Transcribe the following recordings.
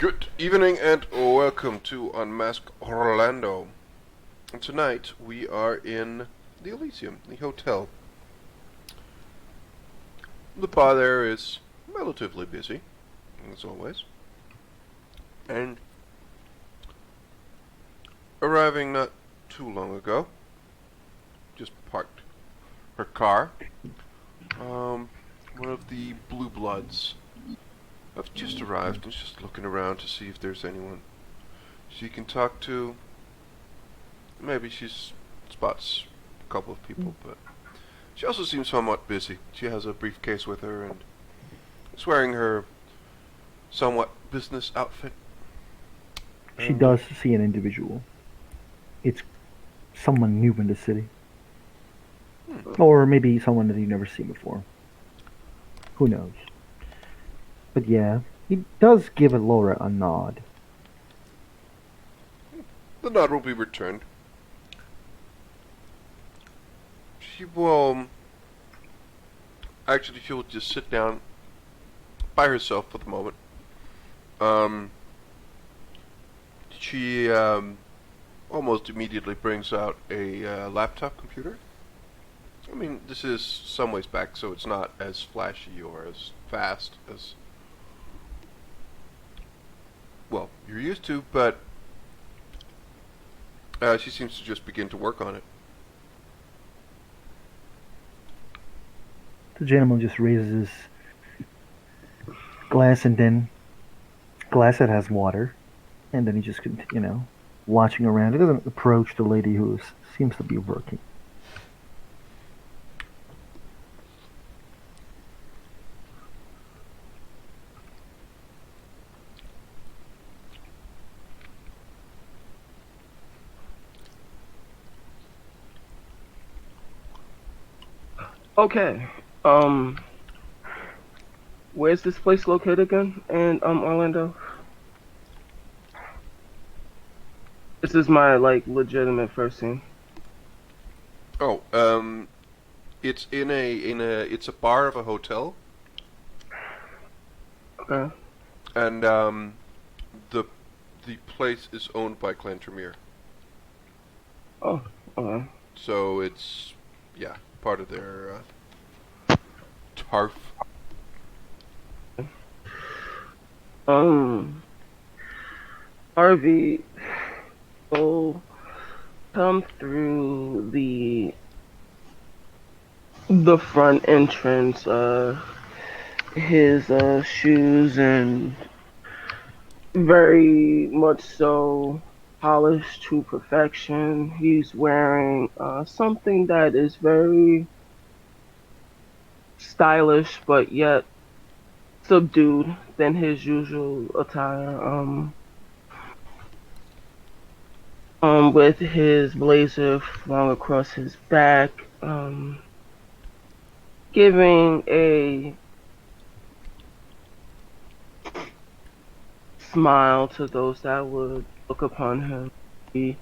Good evening and welcome to Unmask Orlando. And tonight we are in the Elysium, the hotel. The bar there is relatively busy, as always. And arriving not too long ago, just parked her car. One of the Blue Bloods have just arrived and is just looking around to see if there's anyone she can talk to. Maybe she spots a couple of people, but she also seems somewhat busy. She has a briefcase with her and is wearing her somewhat business outfit. She And does see an individual. It's someone new in the city. Or maybe someone that you've never seen before. Who knows? But yeah, he does give Laura a nod. the nod will be returned. She will actually she'll just sit down by herself for the moment. Um, she almost immediately brings out a laptop computer. I mean, this is some ways back, so it's not as flashy or as fast as, well, you're used to, but she seems to just begin to work on it. The gentleman just raises his glass and then glass that has water, and then he just watching around. He doesn't approach the lady who seems to be working. Okay. Where's this place located again? In Orlando? This is my legitimate first scene. Oh, it's it's a bar of a hotel, Okay. and the the place is owned by Clantermere, Oh, okay. so it's yeah part of their TARF. Um Harvey will come through the front entrance, his shoes and very much so polished to perfection. He's wearing something that is very stylish but yet subdued than his usual attire. With his blazer flung across his back, giving a smile to those that would look upon him.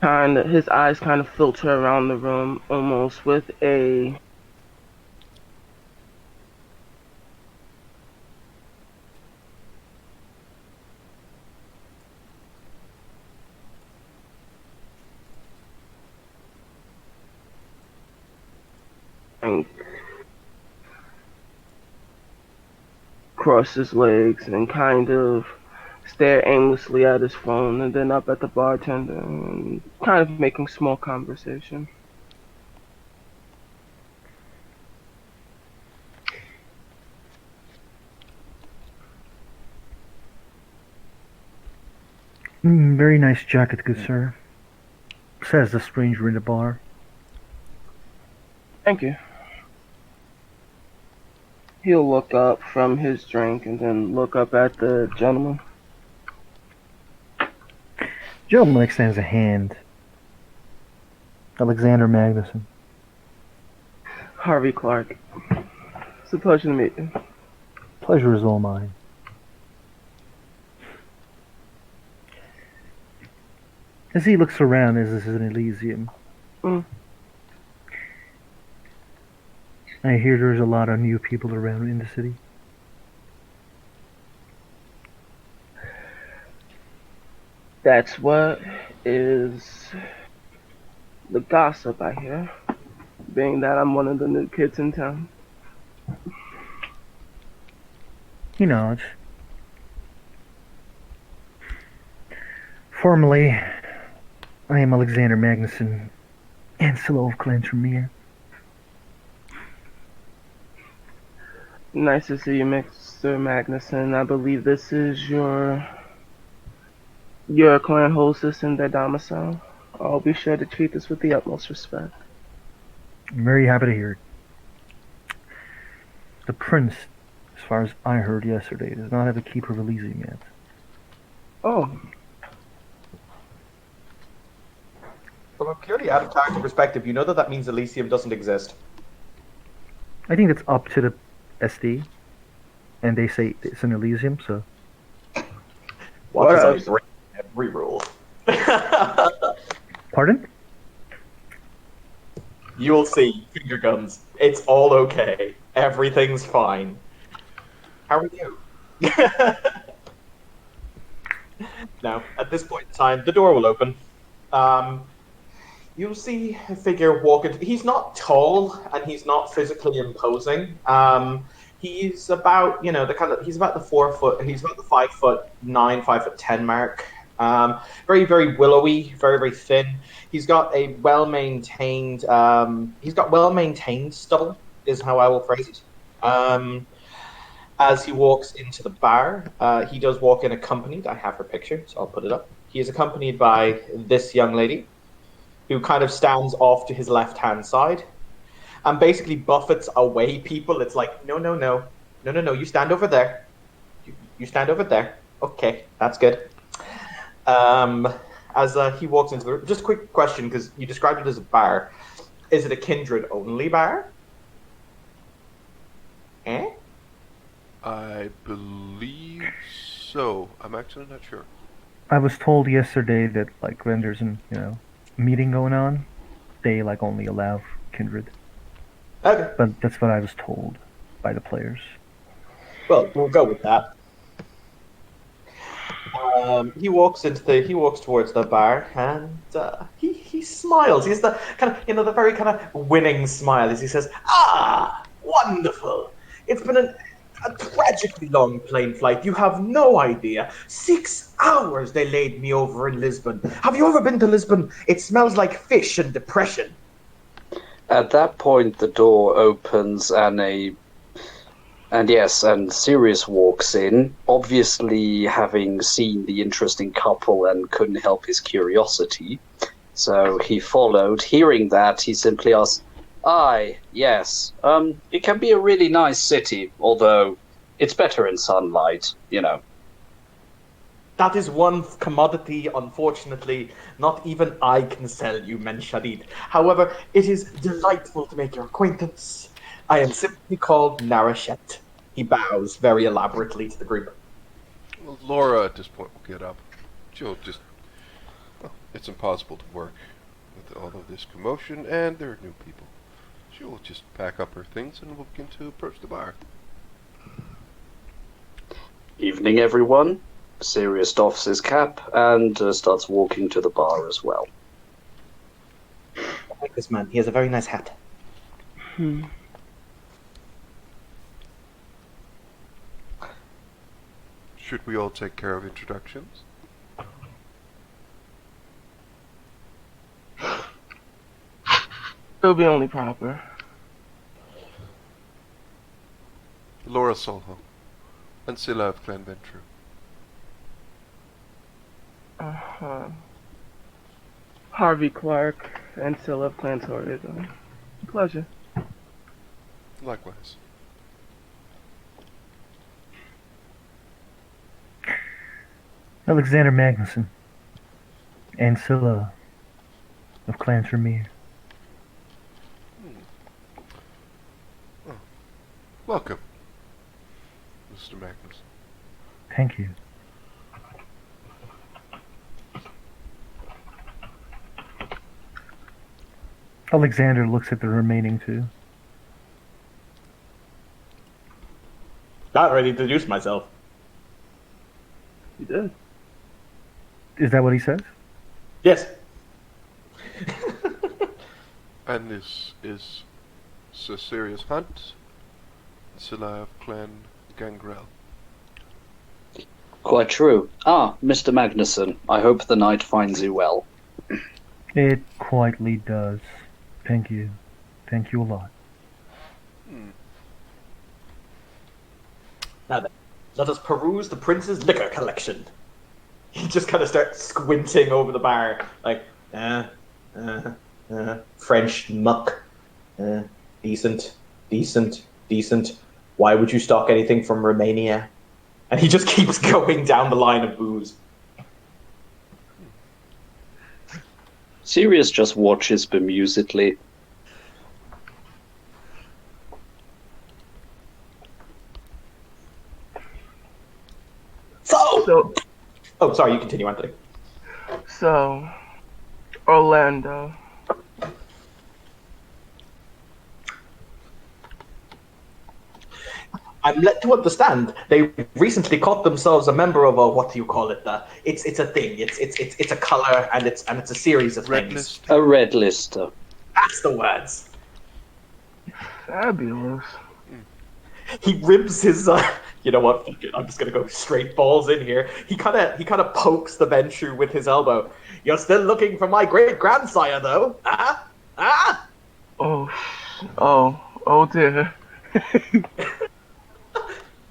His eyes kind of filter around the room, almost with a cross his legs and kind of stare aimlessly at his phone and then up at the bartender and kind of making small conversation. Very nice jacket, good sir, says the stranger in the bar. Thank you. He'll look up from his drink and then look up at the gentleman. Gentleman extends a hand. Alexander Magnuson. Harvey Clark. It's a pleasure to meet you. Pleasure is all mine. As he looks around, as this is an Elysium, I hear there's a lot of new people around in the city. That's what is the gossip I hear, being that I'm one of the new kids in town. It's formally, I am Alexander Magnuson, Ancelo of Clantremere. Nice to see you, Mr. Magnuson. I believe this is your clan hostess in their domicile. I'll be sure to treat this with the utmost respect. I'm very happy to hear it. The prince, as far as I heard yesterday, does not have a keeper of Elysium yet. Oh, From a purely out of character perspective, you know that means Elysium doesn't exist. I think that's up to the SD, and they say it's an Elysium, so. Watch as I else? break every rule. Pardon? You'll see. Finger guns. It's all okay. Everything's fine. How are you? Now, at this point in time, the door will open. You'll see a figure walking. He's not tall and he's not physically imposing. He's about, he's about the 4 foot, he's about the 5'9", 5'10" mark. Very, very willowy, very, very thin. He's got a well-maintained stubble, is how I will phrase it. As he walks into the bar, he does walk in accompanied. I have her picture, so I'll put it up. He is accompanied by this young lady, who kind of stands off to his left-hand side and basically buffets away people. It's like, no, no, no, no, no, no. You stand over there. You stand over there. Okay, that's good. As he walks into the room, just a quick question, because you described it as a bar. Is it a kindred-only bar? Eh? I believe so. I'm actually not sure. I was told yesterday that, when there's an, meeting going on, they, only allow kindred. Okay. But that's what I was told by the players. Well, we'll go with that. He walks towards the bar and he smiles. He's the kind of the very kind of winning smile as he says, "Ah, wonderful! It's been a tragically long plane flight. You have no idea. 6 hours they laid me over in Lisbon. Have you ever been to Lisbon? It smells like fish and depression." At that point, the door opens and Sirius walks in, obviously having seen the interesting couple and couldn't help his curiosity. So he followed. Hearing that, he simply asked, "Aye, yes. It can be a really nice city, although it's better in sunlight, That is one commodity, unfortunately, not even I can sell you, Men Shadid. However, it is delightful to make your acquaintance. I am simply called Narashet. He bows very elaborately to the group. Well, Laura at this point will get up. She'll just... Well, it's impossible to work with all of this commotion, and there are new people. She'll just pack up her things and we'll begin to approach the bar. Evening, everyone." Sirius doffs his cap and starts walking to the bar as well. I like this man. He has a very nice hat. Should we all take care of introductions? It'll be only proper. Laura Solho, and Scylla of Clan Ventru. Harvey Clark and Scylla of Clan Torridor. Pleasure. Likewise. Alexander Magnuson, Ancilla of Clantremere. Oh. Welcome, Mr. Magnus. Thank you. Alexander looks at the remaining two. Not ready to introduce myself. You did. Is that what he says? Yes. And this is Sir Sirius Hunt, Sila of Clan Gangrel. Quite true. Ah, Mr. Magnuson, I hope the night finds you well. It quietly does. Thank you. Thank you a lot. Now then, let us peruse the prince's liquor collection. He just kind of starts squinting over the bar, like, French muck. Decent, decent, decent. Why would you stock anything from Romania? And he just keeps going down the line of booze. Sirius just watches bemusedly. So, Oh, sorry, you continue, Anthony. so, Orlando. I'm led to understand they recently caught themselves a member of a, what do you call it? It's a thing. It's a color and it's a series of Red things. list. A red lister. That's the words. Fabulous. He ribs his. You know what? Fuck it, I'm just gonna go straight balls in here. He kind of pokes the Ventrue with his elbow. You're still looking for my great grandsire, though? Oh dear.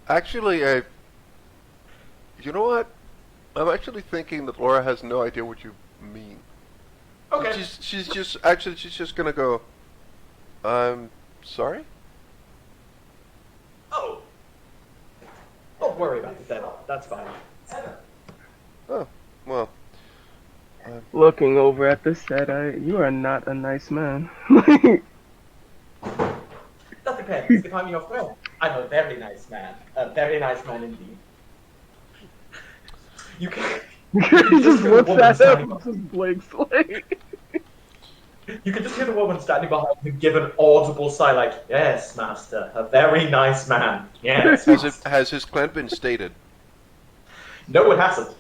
Actually, you know what? I'm actually thinking that Laura has no idea what you mean. Okay. She's just gonna go, I'm sorry? Oh. Don't worry about it then. That's fine. Oh, well. Looking over at the set, you are not a nice man. That depends. If I'm your friend, I'm a very nice man. A very nice man indeed. You can. He just hear the looks woman at standing him, just blinks like. You can just hear the woman standing behind him give an audible sigh, like, "Yes, master, a very nice man. Yes." Has his clan been stated? No, it hasn't.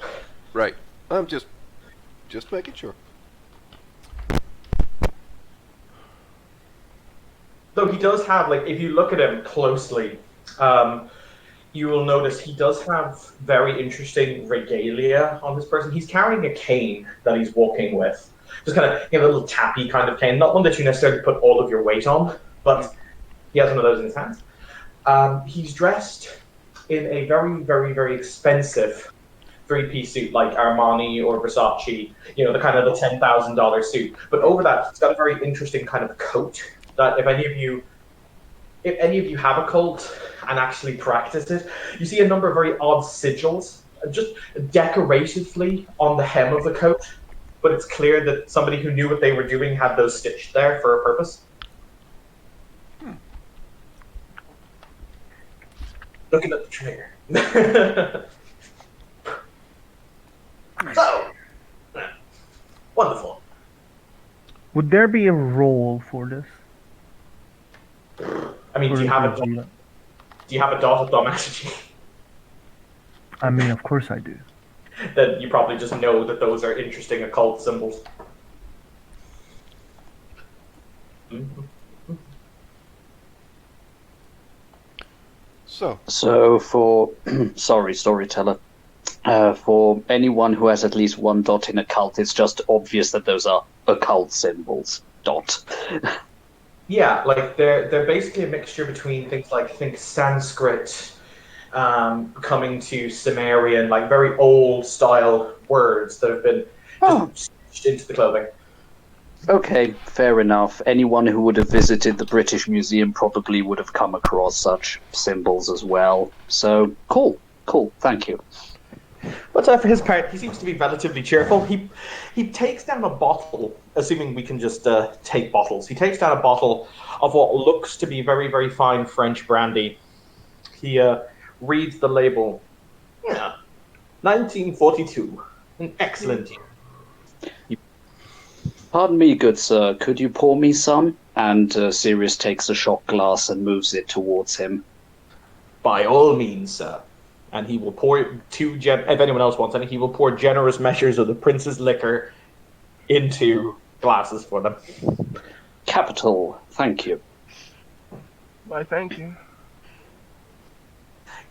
Right. I'm just making sure. Though he does have, like, if you look at him closely, you will notice he does have very interesting regalia on this person. He's carrying a cane that he's walking with. Just kind of, a little tappy kind of cane. Not one that you necessarily put all of your weight on, but he has one of those in his hands. He's dressed in a very, very, very expensive three-piece suit, like Armani or Versace, the kind of the $10,000 suit. But over that, he's got a very interesting kind of coat that if any of you have a cult and actually practice it, you see a number of very odd sigils, just decoratively on the hem of the coat. But it's clear that somebody who knew what they were doing had those stitched there for a purpose. Looking at the trigger. So, wonderful. Would there be a role for this? I mean, Or do you have would you- a dot of thaumaturgy? I mean, of course I do. Then you probably just know that those are interesting occult symbols. So for sorry, storyteller. For anyone who has at least one dot in occult, it's just obvious that those are occult symbols. Dot. Yeah, like they're basically a mixture between things like Sanskrit, coming to Sumerian, like very old style words that have been just stitched into the clothing. Okay, fair enough. Anyone who would have visited the British Museum probably would have come across such symbols as well. So, cool, thank you. But for his part, he seems to be relatively cheerful. He takes down a bottle, assuming we can just take bottles. He takes down a bottle of what looks to be very, very fine French brandy. He reads the label. Yeah, 1942. An excellent year. Pardon me, good sir, could you pour me some? And Sirius takes a shot glass and moves it towards him. By all means, sir. and he will pour if anyone else wants any, he will pour generous measures of the prince's liquor into glasses for them. Capital. Thank you. Why, thank you.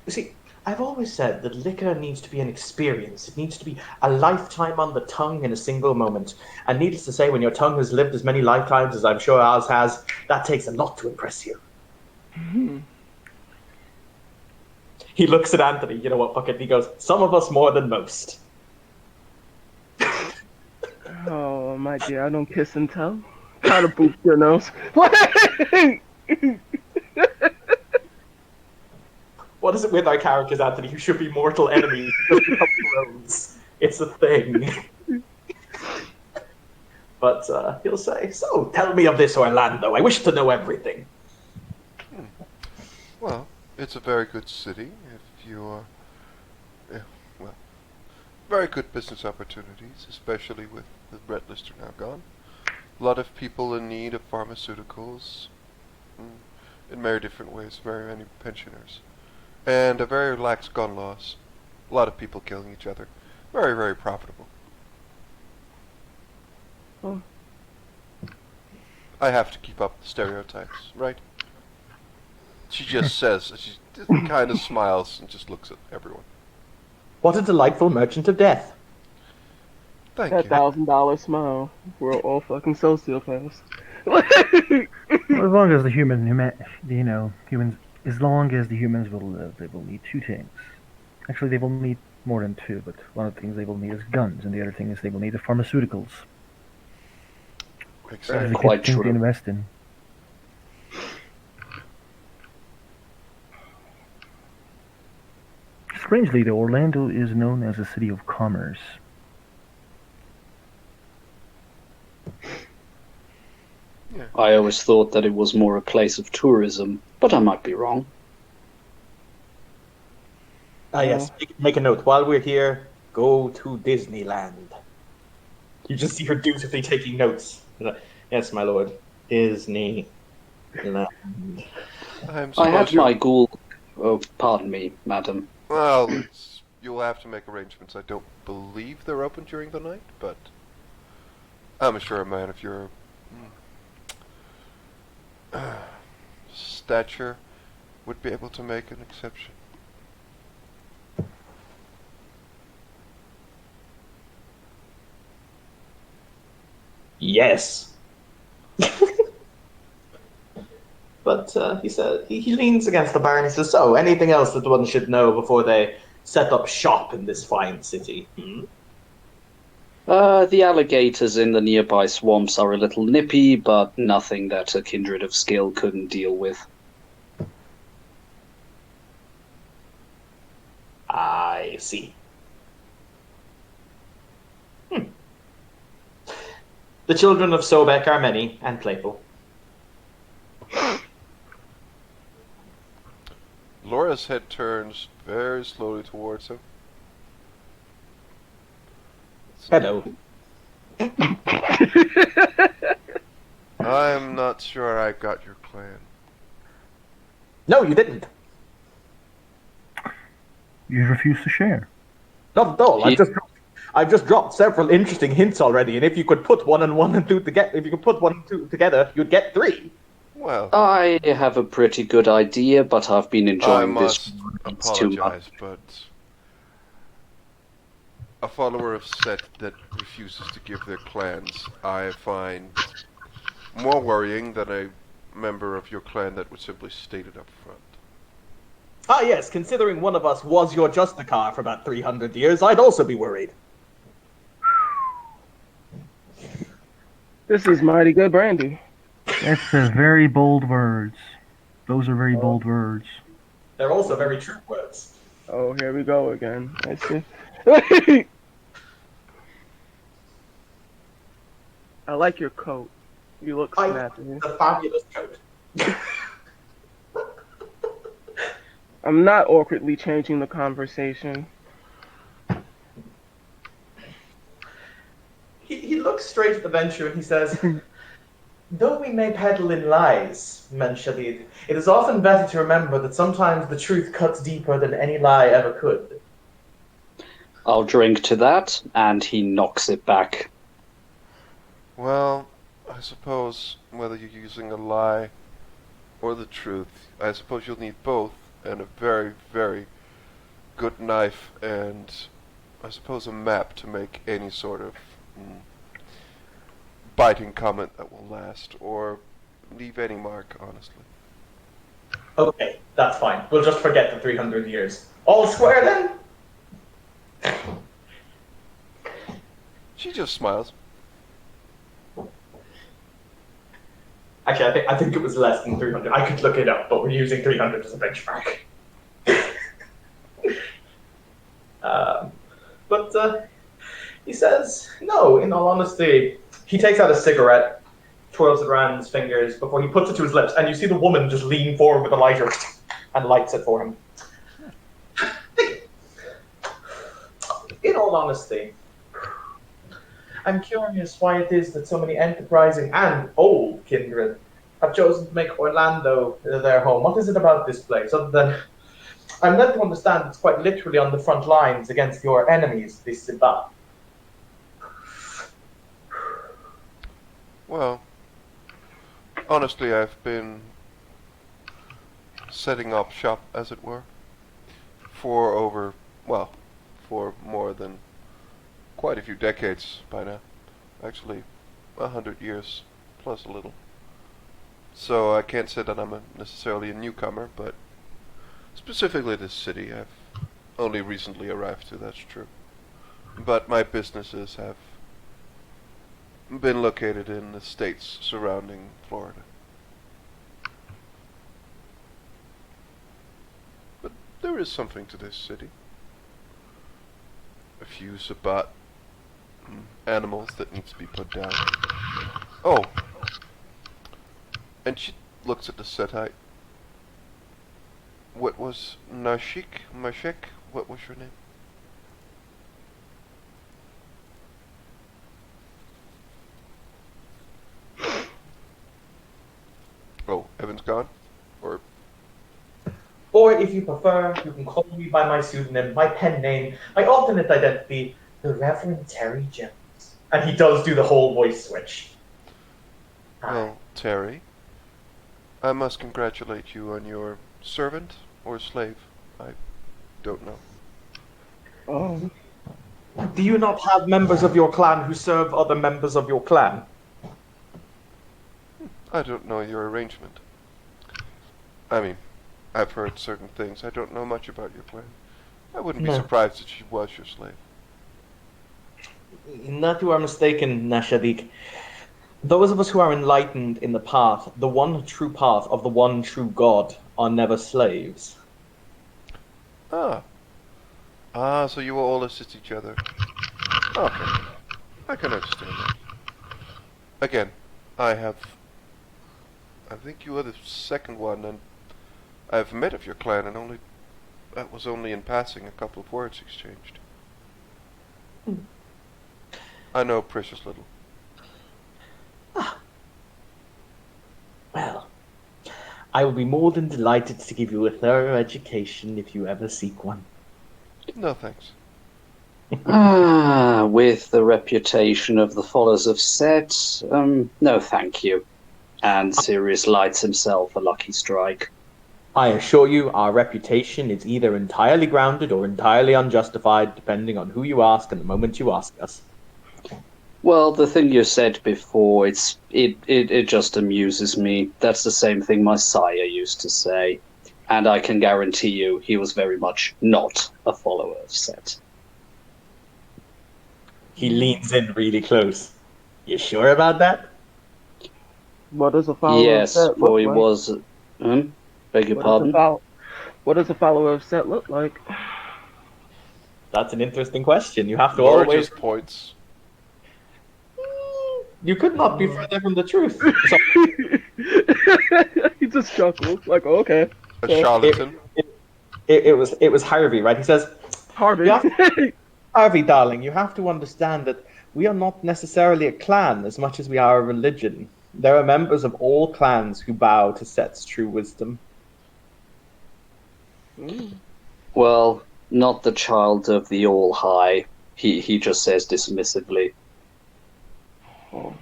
You see, I've always said that liquor needs to be an experience. It needs to be a lifetime on the tongue in a single moment. And needless to say, when your tongue has lived as many lifetimes as I'm sure ours has, that takes a lot to impress you. He looks at Anthony, you know what, fuck it, he goes, some of us more than most. Oh, my dear, I don't kiss and tell. Kind of boop your nose. What is it with our characters, Anthony, who should be mortal enemies, who become bros? It's a thing. But he'll say, so, tell me of this Orlando. I wish to know everything. Well, it's a very good city if you are... well, very good business opportunities, especially with the Red Lister now gone. A lot of people in need of pharmaceuticals in very different ways, very many pensioners. And a very lax gun laws. A lot of people killing each other. Very, very profitable. Oh. I have to keep up the stereotypes, right? She just says, she kind of smiles and just looks at everyone. What a delightful merchant of death. Thank That you. $1,000 smile. We're all fucking sociopaths. Well, as long as humans, as long as the humans will live, they will need two things. Actually, they will need more than two, but one of the things they will need is guns, and the other thing is they will need the pharmaceuticals. Exactly. It's a Quite good thing to true. invest in. Strangely, though, Orlando is known as a city of commerce. I always thought that it was more a place of tourism, but I might be wrong. Ah, yes. Make a note. While we're here, go to Disneyland. You just see her dutifully taking notes. Yes, my lord. Disneyland. I had my ghoul. Oh, pardon me, madam. Well, you'll have to make arrangements. I don't believe they're open during the night, but I'm sure a man of your stature would be able to make an exception. Yes. But he said he leans against the bar and he says, "So, anything else that one should know before they set up shop in this fine city?" The alligators in the nearby swamps are a little nippy, but nothing that a kindred of skill couldn't deal with. I see. The children of Sobek are many and playful. Laura's head turns very slowly towards him. Hello. I'm not sure I got your clan. No, you didn't. You refuse to share. Not at all. I've just dropped several interesting hints already, and if you could put one and one and two together, if you could put one and two together, you'd get three. Well, I have a pretty good idea, but I've been I enjoying must this too much. apologize, but a follower of Set that refuses to give their clans, I find more worrying than a member of your clan that would simply state it up front. Ah, yes, considering one of us was your Justicar for about 300 years, I'd also be worried. This is mighty good brandy. That's very bold words. Those are very bold words. They're also very true words. Oh, here we go again. I see. I like your coat. You look snappy. It's a fabulous coat. I'm not awkwardly changing the conversation. He looks straight at the venture and he says, Though we may peddle in lies, Menshadid, it is often better to remember that sometimes the truth cuts deeper than any lie ever could. I'll drink to that, and he knocks it back. Well, I suppose whether you're using a lie or the truth, I suppose you'll need both, and a very, very good knife, and I suppose a map to make any sort of biting comment that will last, or leave any mark, honestly. Okay, that's fine. We'll just forget the 300 years. All square then? She just smiles. Actually, I think it was less than 300. I could look it up, but we're using 300 as a benchmark. But he says, no, in all honesty. He takes out a cigarette, twirls it around his fingers before he puts it to his lips, and you see the woman just lean forward with a lighter and lights it for him. In all honesty, I'm curious why it is that so many enterprising and old kindred have chosen to make Orlando their home. What is it about this place, other than I'm led to understand it's quite literally on the front lines against your enemies, the Sibat. Well, honestly, I've been setting up shop, as it were, for more than quite a few decades by now. Actually, 100 years plus a little. So I can't say that I'm necessarily a newcomer, but specifically this city, I've only recently arrived to, that's true. But my businesses have been located in the states surrounding Florida. But there is something to this city. A few Sabat animals that need to be put down. Oh! And she looks at the Setite. What was Mashik? What was your name? Oh, Evan's gone? Or Or if you prefer, you can call me by my pseudonym, my pen name, my alternate identity, the Reverend Terry Jones. And he does do the whole voice switch. well, Terry, I must congratulate you on your servant or slave. I don't know. Oh, Do you not have members of your clan who serve other members of your clan? I don't know your arrangement. I mean, I've heard certain things. I don't know much about your clan. I wouldn't be No. surprised if she was your slave. Not you are mistaken, Nashadik. Those of us who are enlightened in the path, the one true path of the one true God, are never slaves. Ah. Ah, so you will all assist each other. Okay. I can understand that. Again, I think you are the second one, and I've met of your clan, and that was only in passing, a couple of words exchanged. I know precious little. Well, I will be more than delighted to give you a thorough education if you ever seek one. No thanks. With the reputation of the followers of Set, no thank you. And Sirius lights himself a lucky strike. I assure you, our reputation is either entirely grounded or entirely unjustified, depending on who you ask and the moment you ask us. Well, the thing you said before, it just amuses me. That's the same thing my sire used to say. And I can guarantee you he was very much not a follower of Set. He leans in really close. You sure about that? what does a follower Yes, of Set for look he like? was... Beg your What does, a pardon? what does a follower of Set look like? That's an interesting question. You have to Laura always... just points. You could not be further from the truth. So, He just chuckles, like, oh, okay. A charlatan. it was Harvey, right? He says, Harvey. Yeah. Harvey, darling, you have to understand that we are not necessarily a clan as much as we are a religion. There are members of all clans who bow to Set's true wisdom. Well, not the child of the All High. He just says dismissively. Oh.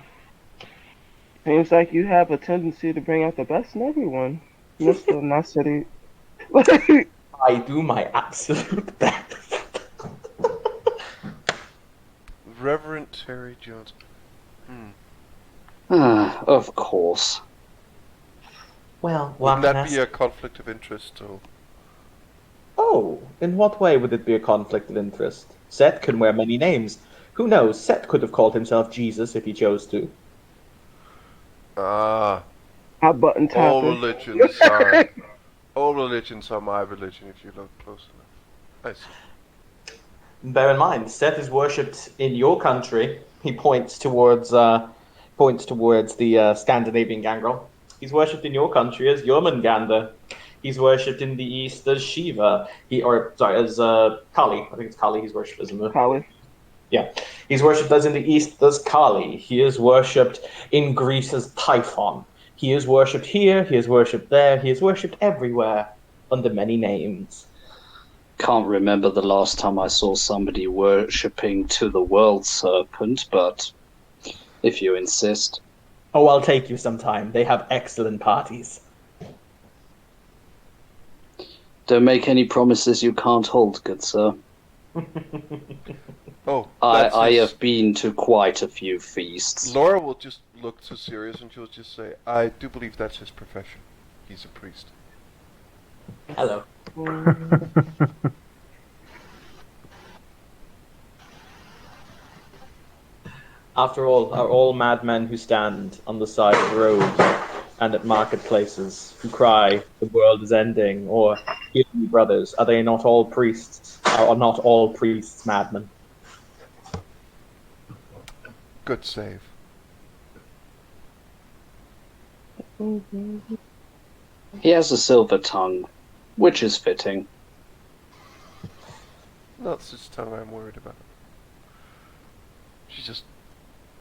Seems like you have a tendency to bring out the best in everyone, Mr. Nasiri. I do my absolute best. Reverend Terry Jones. Of course. Well, Wouldn't that be a conflict of interest, or? Oh, in what way would it be a conflict of interest? Set can wear many names. Who knows? Set could have called himself Jesus if he chose to. Ah, Hot button all topic. religions are my religion if you look close enough. I see. Bear in mind, Seth is worshipped in your country. He points towards the Scandinavian gangrel. He's worshipped in your country as Jormungandr. He's worshipped in the east as Shiva. As Kali. I think it's Kali. He's worshipped as Kali. Yeah, he's worshipped as in the east as Kali. He is worshipped in Greece as Typhon. He is worshipped here. He is worshipped there. He is worshipped everywhere under many names. Can't remember the last time I saw somebody worshipping to the world serpent, but if you insist. Oh, I'll take you sometime. They have excellent parties. Don't make any promises you can't hold, good sir. Oh, I have been to quite a few feasts. Laura will just look so serious and she'll just say, I do believe that's his profession. He's a priest. Hello. After all, are all madmen who stand on the side of roads and at marketplaces, who cry, the world is ending, or hear me, brothers, are they not all priests? Are not all priests madmen? Good save. He has a silver tongue, which is fitting. Not this time I'm worried about. She just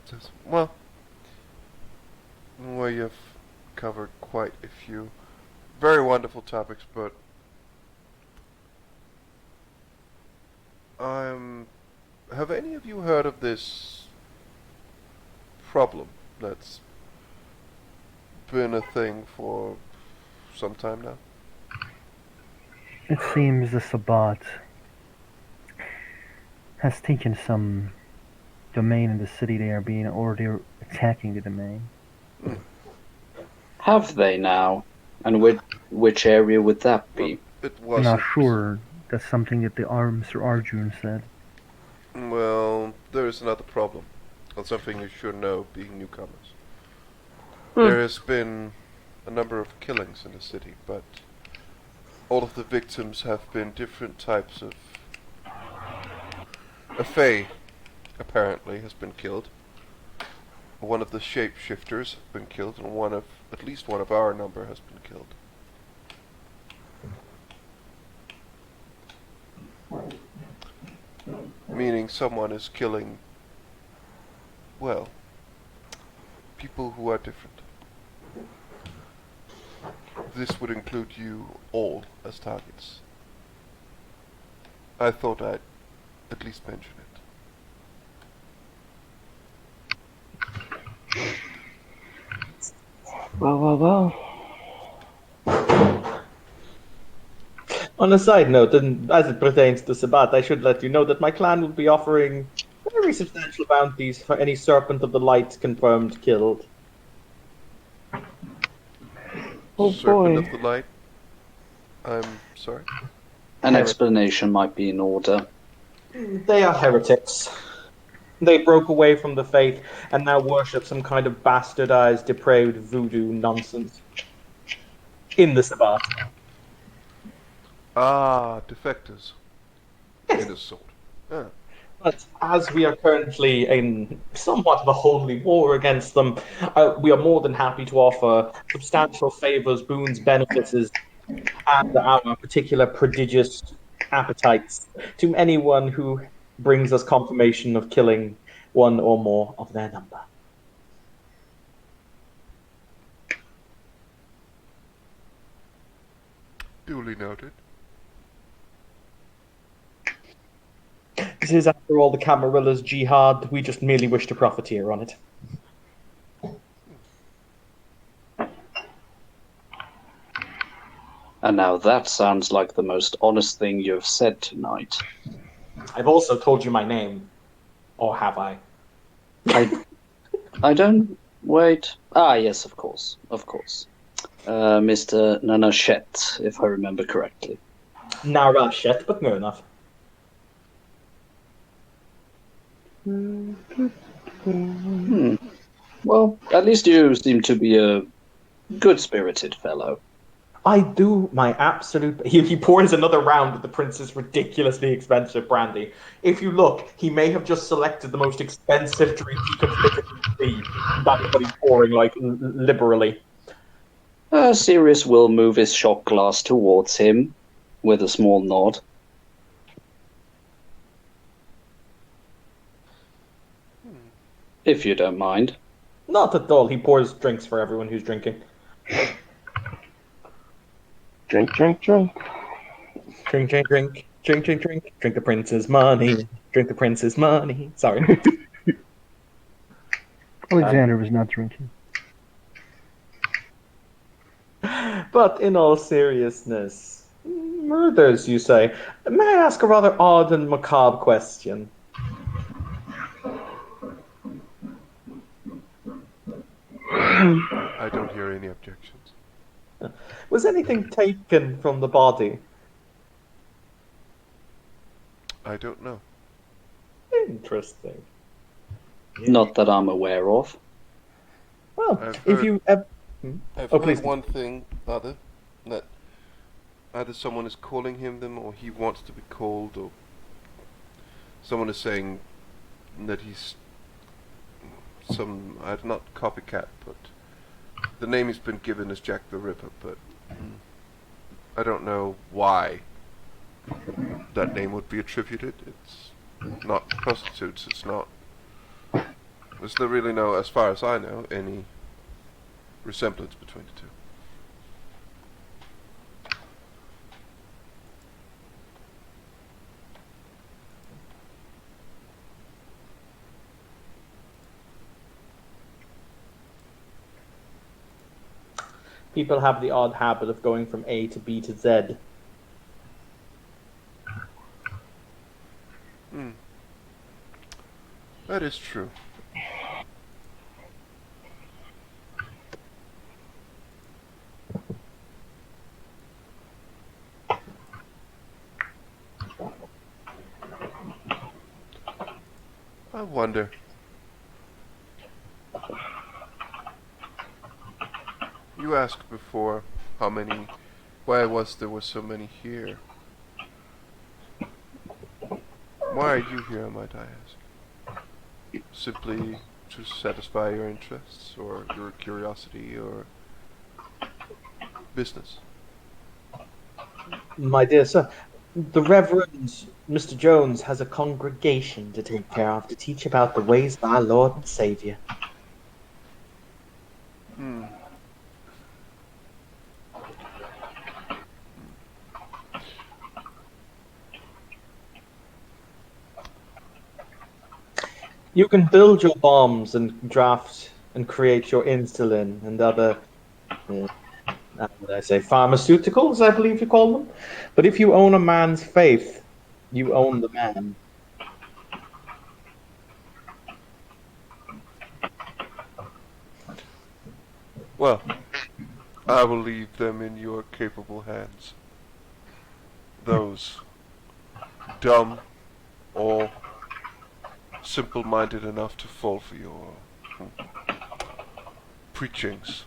says, well, you've covered quite a few very wonderful topics, but have any of you heard of this problem that's been a thing for some time now? It seems the Sabbat has taken some domain in the city they are being, or they're attacking the domain. Have they now? And which area would that be? It I'm wasn't. not sure. That's something that Mr. Arjun said. Well, there is another problem, and something you should know, being newcomers. There has been a number of killings in the city, but all of the victims have been different types of... A Fae, apparently, has been killed. One of the shapeshifters has been killed, and at least one of our number has been killed. Meaning someone is killing, well, people who are different. This would include you all as targets. I thought I'd at least mention it. Well. On a side note, and as it pertains to Sabbat, I should let you know that my clan will be offering very substantial bounties for any Serpent of the Light confirmed killed. Oh Serpent boy. of the Light? I'm sorry? An explanation might be in order. They are heretics. They broke away from the faith and now worship some kind of bastardized, depraved voodoo nonsense. In the Sabbat. Ah, defectors. In a sort. Ah. But as we are currently in somewhat of a holy war against them, we are more than happy to offer substantial favors, boons, benefits, and our particular prodigious appetites to anyone who brings us confirmation of killing one or more of their number. Duly noted. This is, after all, the Camarilla's jihad. We just merely wish to profiteer on it. And now that sounds like the most honest thing you've said tonight. I've also told you my name. Or have I? I don't... Wait. Ah, yes, of course. Of course. Mr. Nanachet, if I remember correctly. Narashet, but no enough. Well, at least you seem to be a good-spirited fellow. I do my absolute. He pours another round of the prince's ridiculously expensive brandy. If you look, he may have just selected the most expensive drink he could physically see. That is what he's pouring, like, liberally. Sirius will move his shot glass towards him with a small nod. If you don't mind. Not at all. He pours drinks for everyone who's drinking. Drink, drink, drink. Drink, drink, drink. Drink, drink, drink. Drink the prince's money. Drink the prince's money. Sorry. Alexander was not drinking. But in all seriousness, murders, you say? May I ask a rather odd and macabre question? I don't hear any objections. Was anything taken from the body? I don't know. Interesting. Not that I'm aware of. Well, I've if heard- you... I've Oh, heard please. one thing, other, that either someone is calling him them, or he wants to be called, or someone is saying that he's some, not copycat, but the name he's been given is Jack the Ripper, but I don't know why that name would be attributed. It's not prostitutes, it's not... There's no really no, as far as I know, any resemblance between the two. People have the odd habit of going from A to B to Z. That is true. I wonder. You asked before how many, why there were so many here. Why are you here, might I ask? Simply to satisfy your interests, or your curiosity, or business? My dear sir, the Reverend Mr. Jones has a congregation to take care of, to teach about the ways of our Lord and Saviour. You can build your bombs and draft and create your insulin and other, how would I say, pharmaceuticals, I believe you call them. But if you own a man's faith, you own the man. Well, I will leave them in your capable hands. Those dumb or simple-minded enough to fall for your preachings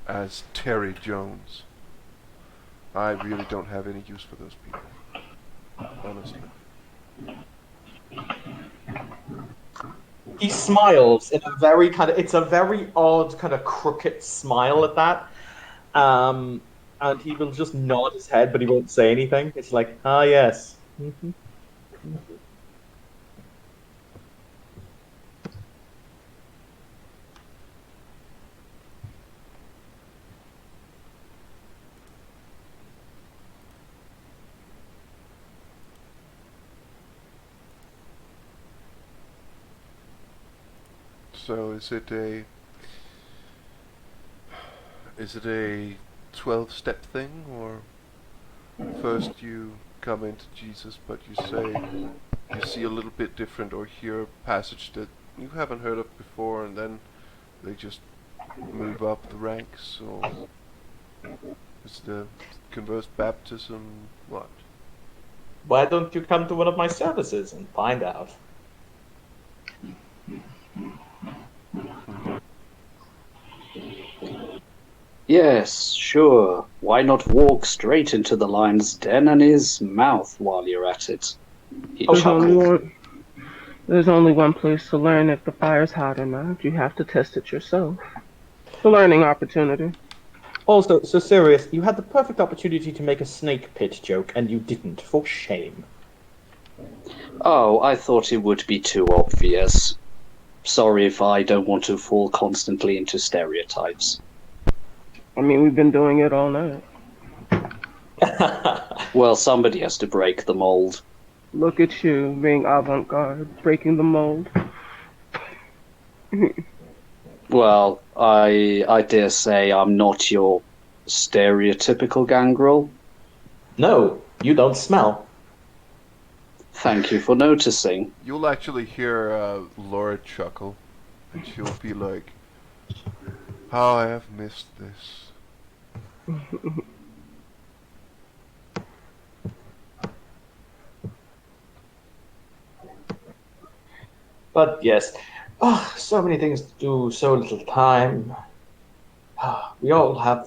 as Terry Jones. I really don't have any use for those people, honestly. He smiles in a very it's a very odd kind of crooked smile at that. And he will just nod his head, but he won't say anything. It's like, ah, yes. Mhm. So is it a 12-step thing, or first you come into Jesus, but you see a little bit different, or hear a passage that you haven't heard of before, and then they just move up the ranks, or is the converse baptism what? Why don't you come to one of my services and find out? Yes, sure. Why not walk straight into the lion's den and his mouth while you're at it? He There's only chuckled. one. There's only one place to learn if the fire's hot or not. You have to test it yourself. It's a learning opportunity. Also, so serious, you had the perfect opportunity to make a snake pit joke, and you didn't. For shame. Oh, I thought it would be too obvious. Sorry if I don't want to fall constantly into stereotypes. I mean, we've been doing it all night. Well, somebody has to break the mold. Look at you, being avant-garde, breaking the mold. Well, I dare say I'm not your stereotypical gangrel. No, you don't smell. Thank you for noticing. You'll actually hear Laura chuckle, and she'll be like, "How I have missed this." But yes, so many things to do, so little time. We all have,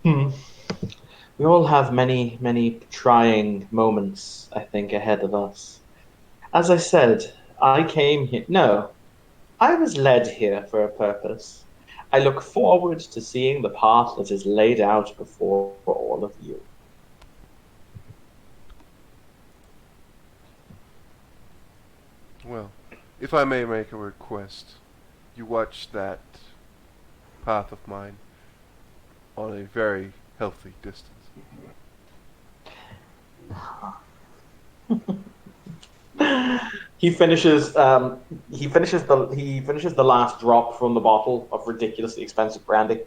we all have many, many trying moments, I think, ahead of us. As I said, I came here. No, I was led here for a purpose. I look forward to seeing the path that is laid out before all of you. Well, if I may make a request, you watch that path of mine on a very healthy distance. He finishes. He finishes the last drop from the bottle of ridiculously expensive brandy, and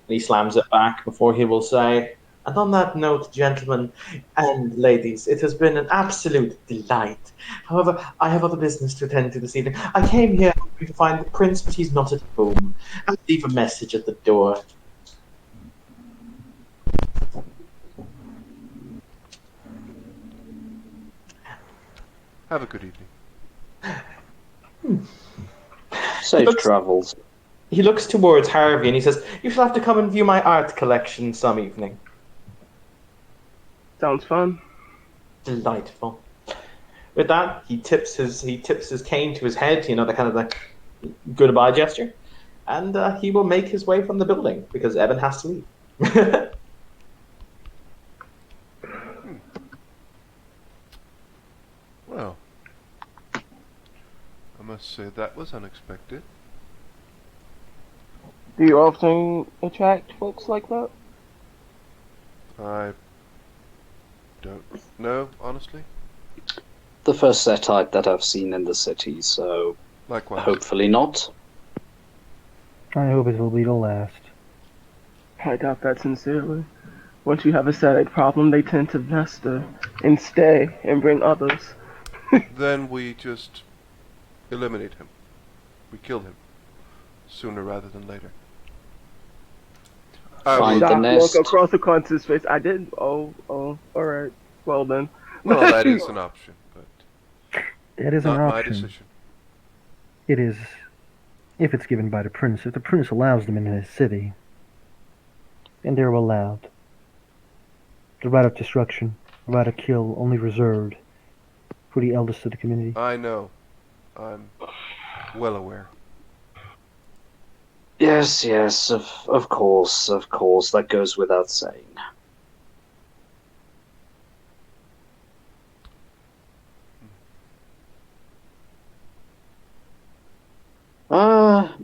he slams it back before he will say, "And on that note, gentlemen and ladies, it has been an absolute delight. However, I have other business to attend to this evening. I came here hoping to find the prince, but he's not at home. I'll leave a message at the door." Have a good evening. Safe Looks- travels. He looks towards Harvey and he says, "You shall have to come and view my art collection some evening." Sounds fun. Delightful. With that, he tips his cane to his head, the kind of the goodbye gesture, and he will make his way from the building because Evan has to leave. Well, I must say that was unexpected. Do you often attract folks like that? I don't know, honestly. The first set that I've seen in the city, so Likewise. hopefully not. I hope it will be the last. I doubt that sincerely. Once you have a side problem, they tend to fester and stay and bring others. Then we just eliminate him. We kill him. Sooner rather than later. I Find will, the Doc nest. walk across the Constant's face. I did. Oh, alright. Well then. well, that is an option, but It is not an my option. decision. It is, if it's given by the prince. If the prince allows them in his city, then they're allowed. The right of destruction, the right of kill, only reserved for the eldest of the community. I know. I'm well aware. Yes, of course, that goes without saying.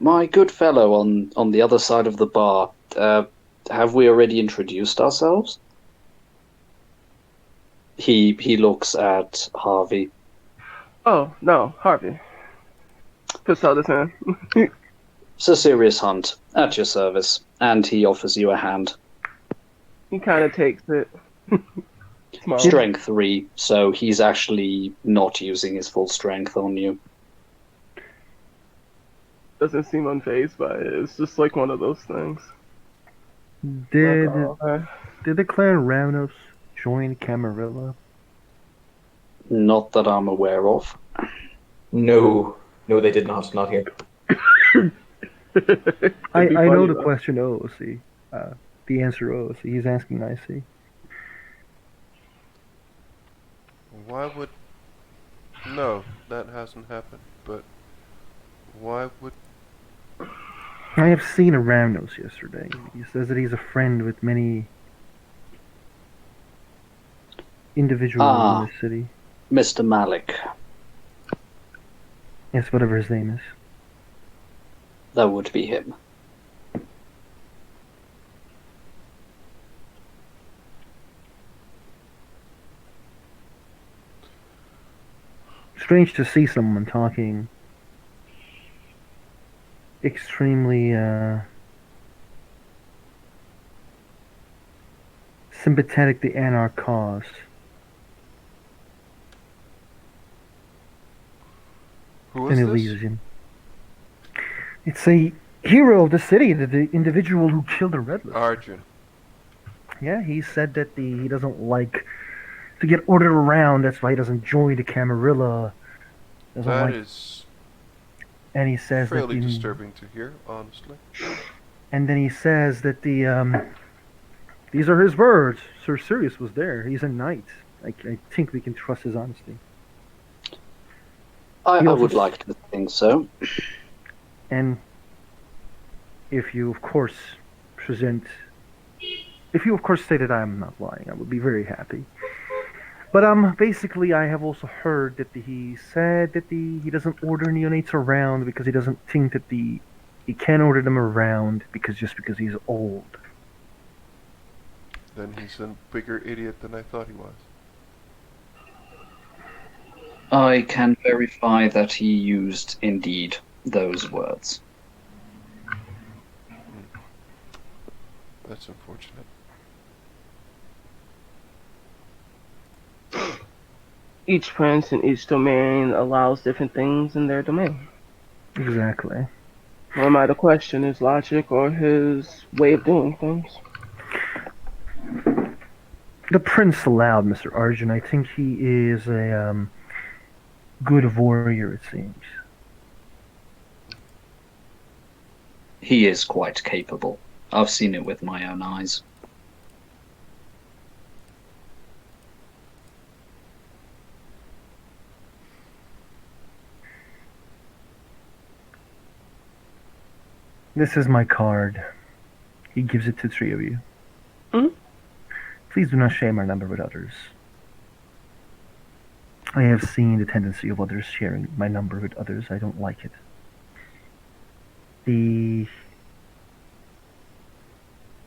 My good fellow on the other side of the bar, have we already introduced ourselves? He looks at Harvey. Oh, no, Harvey. Pistol his hand. It's a serious hunt, at your service, and he offers you a hand. He kind of takes it. Smiles. Strength 3, so he's actually not using his full strength on you. Doesn't seem unfazed by it. It's just like one of those things. Did Like, oh, okay. did the clan Ravnos join Camarilla? Not that I'm aware of. No, no, they did not. Not here. I It'd be know funny, the though. question OOC. The answer OOC. He's asking IC. Why would... No, that hasn't happened. But why would... I have seen a Ravnos yesterday. He says that he's a friend with many individuals in the city. Mr. Malik. Yes, whatever his name is. That would be him. Strange to see someone talking extremely sympathetic to Anarch cause. Who In is this? Elysium. It's a hero of the city, the individual who killed the Redless. Arjun. Yeah, he said that he doesn't like to get ordered around. That's why he doesn't join the Camarilla. Doesn't That like, is and he says fairly that disturbing to hear, honestly. And then he says that these are his words. Sir Sirius was there. He's a knight. I think we can trust his honesty. I He also would like to think so. And if you, of course, say that I'm not lying, I would be very happy. But basically, I have also heard that he said that he doesn't order neonates around because he doesn't think that he can't order them around because he's old. Then he's a bigger idiot than I thought he was. I can verify that he used, indeed, those words. That's unfortunate. Each prince in each domain allows different things in their domain. Exactly. What am I to question his logic or his way of doing things? The prince allowed Mr. Arjun. I think he is a good warrior, it seems. He is quite capable. I've seen it with my own eyes. This is my card. He gives it to three of you. Mhm. Please do not share my number with others. I have seen the tendency of others sharing my number with others. I don't like it.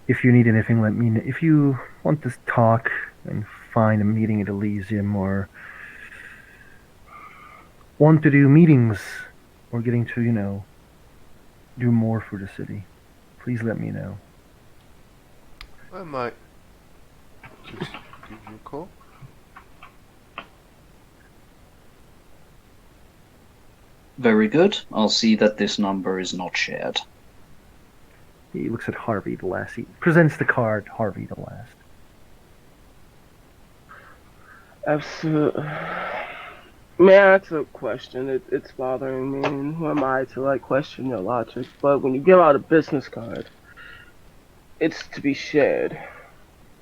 If you need anything, let me know. If you want to talk and find a meeting at Elysium or want to do meetings or getting to, do more for the city, please let me know. I might just give you a call. Very good. I'll see that this number is not shared. He looks at Harvey the last. He presents the card, Harvey the last. Absolutely. May I ask a question? It's bothering me, and who am I to question your logic? But when you give out a business card, it's to be shared.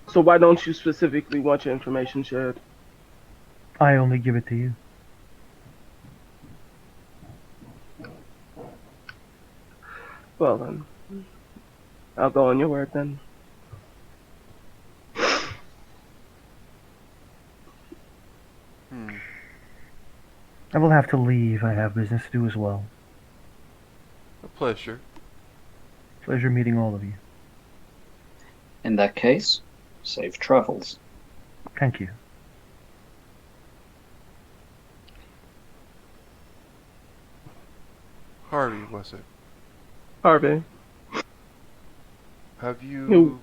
So why don't you specifically want your information shared? I only give it to you. Well then, I'll go on your word then. I will have to leave. I have business to do as well. A pleasure. Pleasure meeting all of you. In that case, safe travels. Thank you. Harvey, was it? Harvey. Have you... No.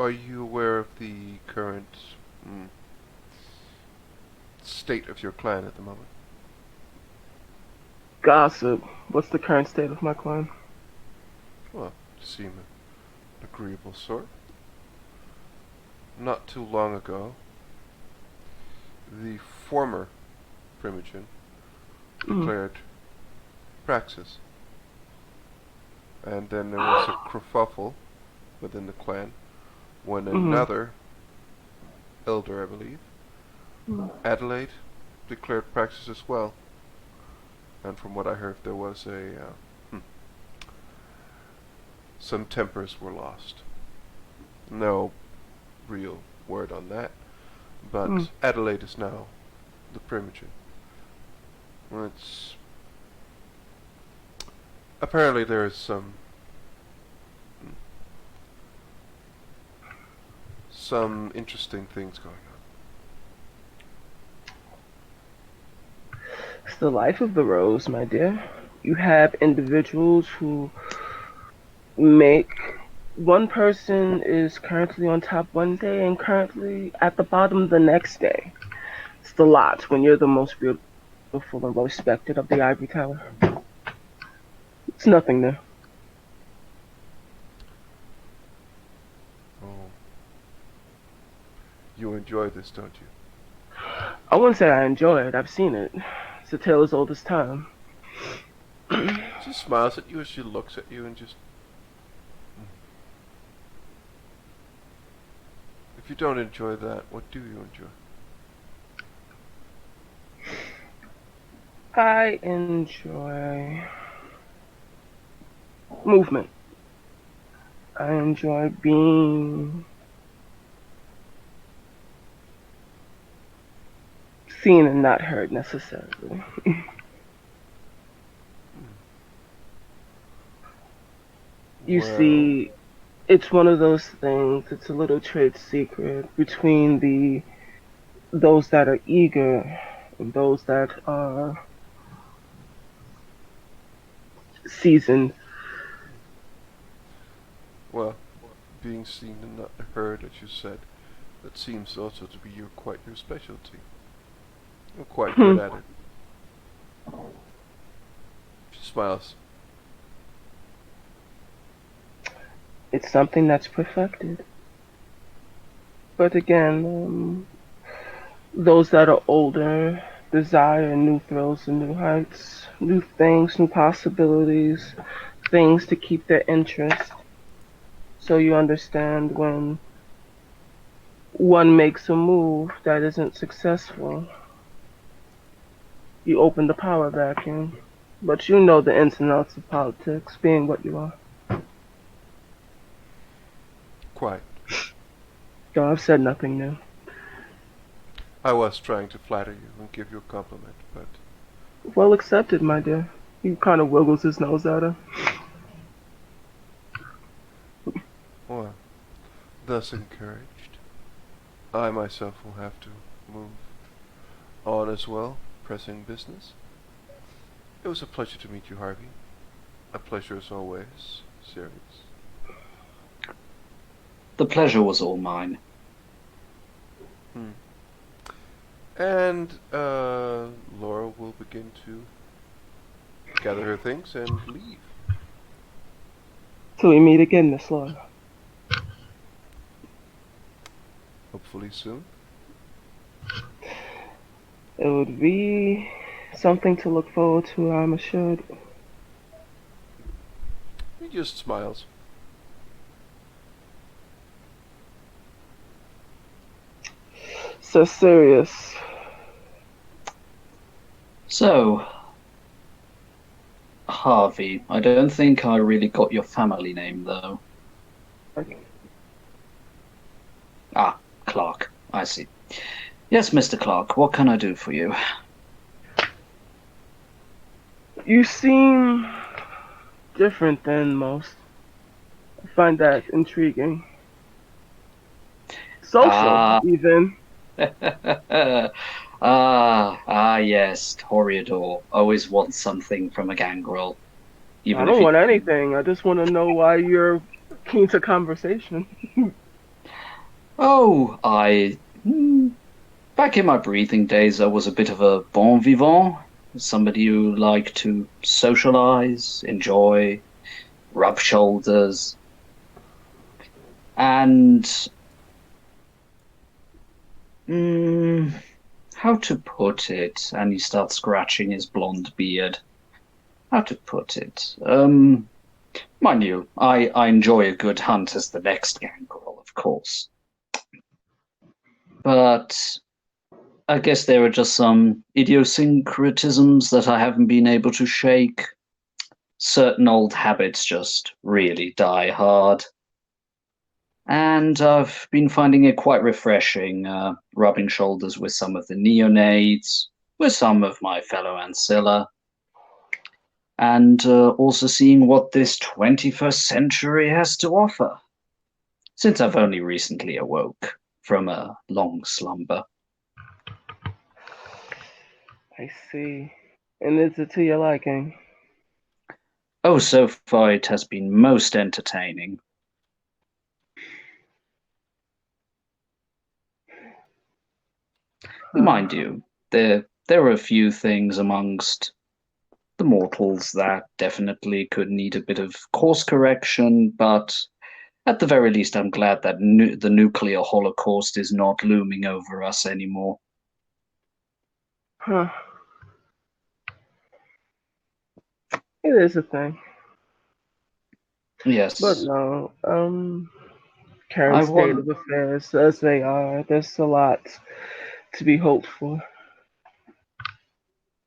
Are you aware of the current state of your clan at the moment? Gossip. What's the current state of my clan? Well, you seem an agreeable sort. Not too long ago, the former Primogen declared praxis. And then there was a kerfuffle within the clan when another elder, I believe, Adelaide, declared praxis as well. And from what I heard, there was some tempers were lost. No real word on that, but Adelaide is now the Primogen. It's apparently there is some interesting things going on. It's the life of the rose, my dear. You have individuals who make... One person is currently on top one day and currently at the bottom the next day. It's the lot when you're the most beautiful and well respected of the Ivory Tower. It's nothing new. Oh. You enjoy this, don't you? I wouldn't say I enjoy it. I've seen it. It's a tale as old as time. She smiles at you as she looks at you and just... If you don't enjoy that, what do you enjoy? I enjoy movement. I enjoy being seen and not heard necessarily. You see, it's one of those things, it's a little trade secret between those that are eager and those that are seasoned. Well, being seen and not heard, as you said, that seems also to be quite your specialty. You're quite good at it. She smiles. It's something that's perfected. But again, those that are older desire new thrills and new heights, new things, new possibilities, things to keep their interest. So you understand when one makes a move that isn't successful, you open the power vacuum. But you know the ins and outs of politics, being what you are. Quite. No, I've said nothing new. I was trying to flatter you and give you a compliment, but... Well accepted, my dear. He kind of wiggles his nose at her. Well, thus encouraged, I myself will have to move on as well, pressing business. It was a pleasure to meet you, Harvey. A pleasure as always, Sirius. The pleasure was all mine. And Laura will begin to gather her things and leave. Till we meet again, Miss Laura. Hopefully soon. It would be something to look forward to, I'm assured. He just smiles. So serious. So, Harvey, I don't think I really got your family name, though. Okay. Ah, Clark. I see. Yes, Mr. Clark, what can I do for you? You seem different than most. I find that intriguing. Social, even. Yes, Toreador. Always wants something from a gangrel, I even if don't he. want anything. I just want to know why you're keen to conversation. Oh, back in my breathing days, I was a bit of a bon vivant, somebody who liked to socialize, enjoy, rub shoulders, and mm, how to put it? And he starts scratching his blonde beard. How to put it? Mind you, I enjoy a good hunt as the next gangrel, of course. But I guess there are just some idiosyncratisms that I haven't been able to shake. Certain old habits just really die hard. And I've been finding it quite refreshing, rubbing shoulders with some of the neonates, with some of my fellow Ancilla, and also seeing what this 21st century has to offer, since I've only recently awoke from a long slumber. I see. And is it to your liking? Oh, so far it has been most entertaining. Mind you, there are a few things amongst the mortals that definitely could need a bit of course correction, but at the very least, I'm glad that the nuclear holocaust is not looming over us anymore. Huh. It is a thing. But Yes, no, I current state want. of affairs as they are, there's a lot to be hoped for.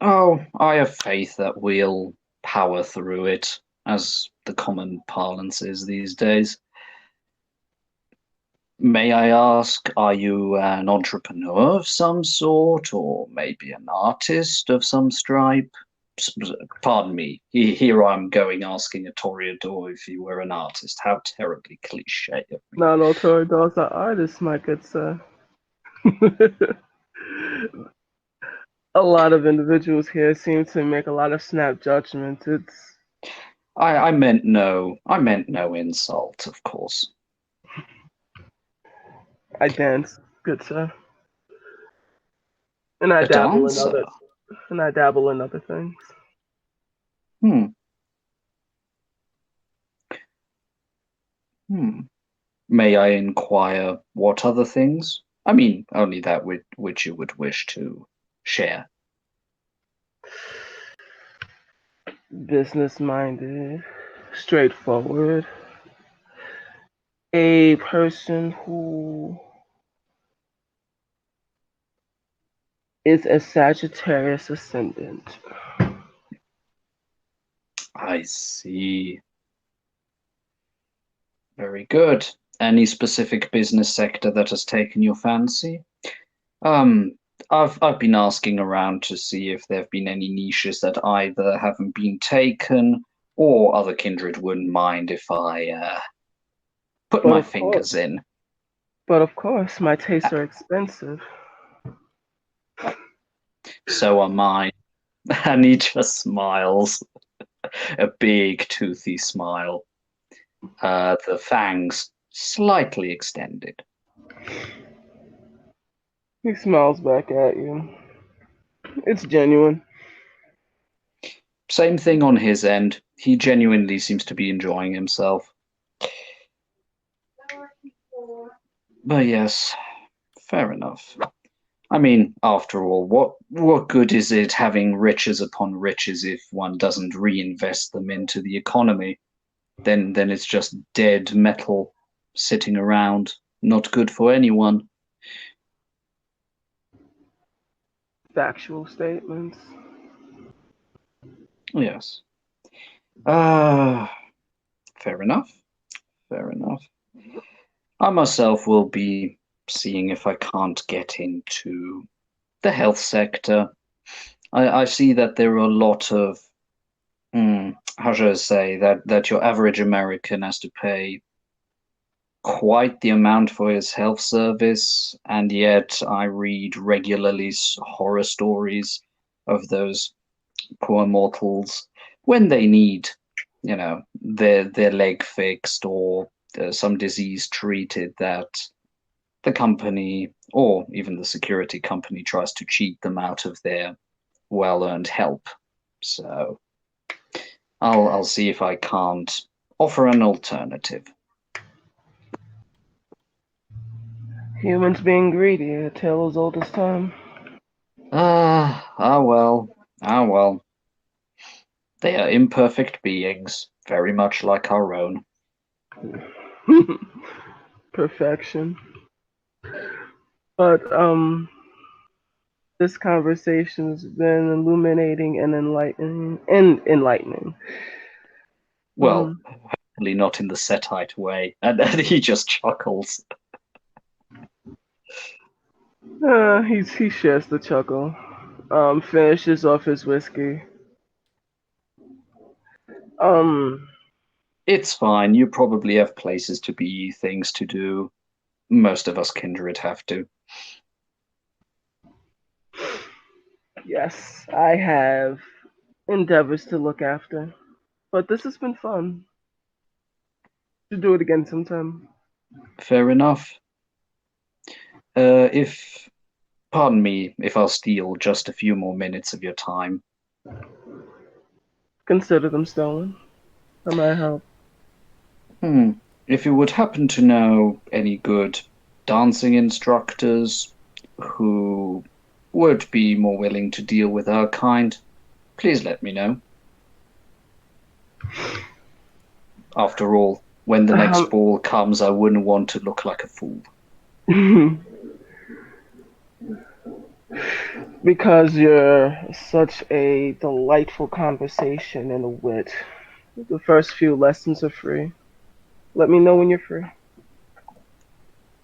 Oh, I have faith that we'll power through it, as the common parlance is these days. May I ask, are you an entrepreneur of some sort, or maybe an artist of some stripe? Pardon me, here I'm going asking a Toreador if you were an artist. How terribly cliche of me. Not all toreadors are artists, my good sir. A lot of individuals here seem to make a lot of snap judgments. It's I meant no insult, of course. I dance, good sir, and I A dabble in dancer? other and I dabble in other things. Hmm, hmm. May I inquire what other things? I mean, only that which you would wish to share. Business minded, straightforward, a person who is a Sagittarius ascendant. I see. Very good. Any specific business sector that has taken your fancy? Um, I've been asking around to see if there have been any niches that either haven't been taken or other kindred wouldn't mind if I put But my of course, fingers in. my tastes are expensive. So are mine. And he just smiles, a big toothy smile. The fangs slightly extended. He smiles back at you. It's genuine. Same thing on his end. He genuinely seems to be enjoying himself. But yes, fair enough. I mean, after all, what good is it having riches upon riches if one doesn't reinvest them into the economy? Then it's just dead metal sitting around, not good for anyone. Factual statements. Yes. Uh fair enough. Fair enough. I myself will be seeing if I can't get into the health sector. I see that there are a lot of how should I say that your average American has to pay quite the amount for his health service, and yet I read regularly horror stories of those poor mortals when they need, their leg fixed or some disease treated that the company or even the security company tries to cheat them out of their well-earned help. So I'll see if I can't offer an alternative. Humans being greedy, a tale as old as time. Well, well. They are imperfect beings, very much like our own. Perfection. But this conversation's been illuminating and enlightening. Well, hopefully not in the Setite way. And he just chuckles. He shares the chuckle. Finishes off his whiskey. It's fine. You probably have places to be, things to do. Most of us kindred have to. Yes, I have endeavors to look after. But this has been fun. Should do it again sometime. Fair enough. Pardon me if I'll steal just a few more minutes of your time. Consider them stolen. I might help. If you would happen to know any good dancing instructors who would be more willing to deal with our kind, please let me know. After all, when the next ball comes, I wouldn't want to look like a fool. Because you're such a delightful conversation and a wit. The first few lessons are free. Let me know when you're free.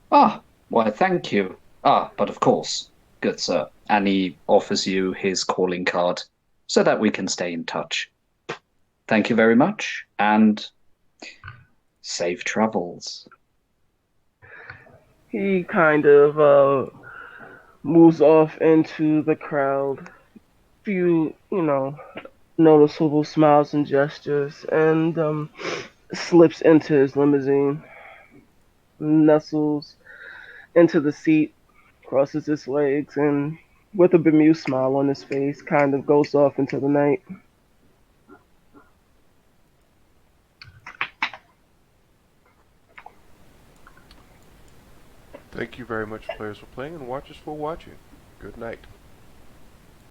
Why, thank you. But of course, good sir. And he offers you his calling card so that we can stay in touch. Thank you very much, and safe travels. He kind of moves off into the crowd. Few, noticeable smiles and gestures, and slips into his limousine, nestles into the seat, crosses his legs, and with a bemused smile on his face, kind of goes off into the night. Thank you very much, players, for playing, and watchers for watching. Good night.